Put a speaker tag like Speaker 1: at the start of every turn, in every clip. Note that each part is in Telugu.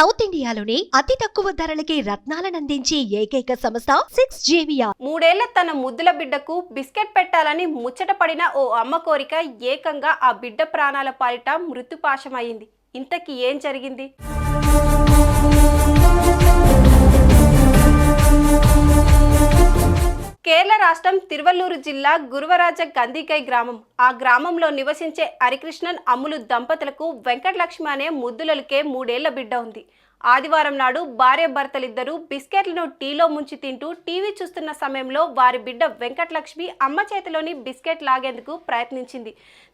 Speaker 1: సౌత్ ఇండియాలోని అతి తక్కువ ధరలకి రత్నాలనందించే ఏకైక సంస్థ 6JVR.
Speaker 2: 3 ఏళ్ల తన ముద్దుల బిడ్డకు బిస్కెట్ పెట్టాలని ముచ్చటపడిన ఓ అమ్మ కోరిక ఏకంగా ఆ బిడ్డ ప్రాణాల పాలిట మృత్యుపాశమైంది. ఇంతకీ ఏం జరిగింది? కేరళ రాష్ట్రం తిరువల్లూరు జిల్లా గురువరాజ గందికై గ్రామం. ఆ గ్రామంలో నివసించే హరికృష్ణన్ అమ్ములు దంపతులకు వెంకటలక్ష్మి అనే ముద్దులకే 3 ఏళ్ల బిడ్డ ఉంది. ఆదివారం నాడు భార్య భర్తలిద్దరూ బిస్కెట్లను టీలో ముంచి తింటూ టీవీ చూస్తున్న సమయంలో వారి బిడ్డ వెంకటలక్ష్మి అమ్మ చేతిలోని బిస్కెట్ లాగేందుకు ప్రయత్నించింది.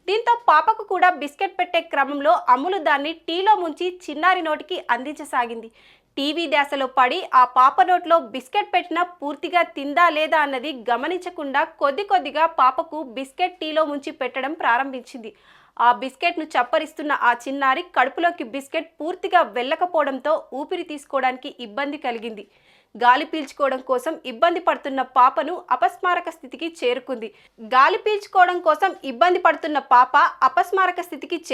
Speaker 2: దీంతో పాపకు కూడా బిస్కెట్ పెట్టే క్రమంలో అమ్ములు దాన్ని టీలో ముంచి చిన్నారి నోటికి అందించసాగింది. టీవీ ధ్యాసలో పడి ఆ పాప నోట్లో బిస్కెట్ పెట్టినా పూర్తిగా తిందా లేదా అన్నది గమనించకుండా కొద్దిగా పాపకు బిస్కెట్ టీలో ముంచి పెట్టడం ప్రారంభించింది. ఆ బిస్కెట్ను చప్పరిస్తున్న ఆ చిన్నారి కడుపులోకి బిస్కెట్ పూర్తిగా వెళ్ళకపోవడంతో ఊపిరి తీసుకోవడానికి ఇబ్బంది కలిగింది. గాలి పీల్చుకోవడం కోసం ఇబ్బంది పడుతున్న పాపను అపస్మారక స్థితికి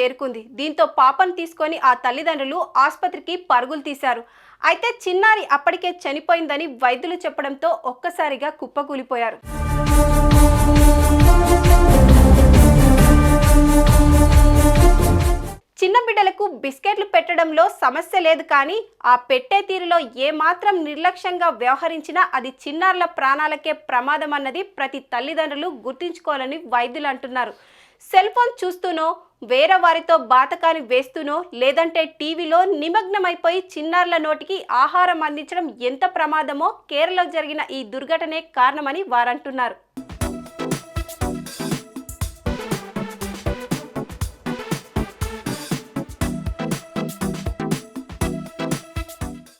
Speaker 2: చేరుకుంది. దీంతో పాపను తీసుకొని ఆ తల్లిదండ్రులు ఆసుపత్రికి పరుగులు తీశారు. అయితే చిన్నారి అప్పటికే చనిపోయిందని వైద్యులు చెప్పడంతో ఒక్కసారిగా కుప్పకూలిపోయారు. చిన్న బిడ్డలకు బిస్కెట్లు పెట్టడంలో సమస్య లేదు, కానీ ఆ పెట్టే తీరులో ఏమాత్రం నిర్లక్ష్యంగా వ్యవహరించినా అది చిన్నారుల ప్రాణాలకే ప్రమాదం అన్నది ప్రతి తల్లిదండ్రులు గుర్తుంచుకోవాలని వైద్యులు అంటున్నారు. సెల్ ఫోన్ చూస్తూనో, వేరే వారితో బాతకాని వేస్తూనో, లేదంటే టీవీలో నిమగ్నమైపోయి చిన్నారుల నోటికి ఆహారం అందించడం ఎంత ప్రమాదమో కేరళలో జరిగిన ఈ దుర్ఘటనే కారణమని వారంటున్నారు.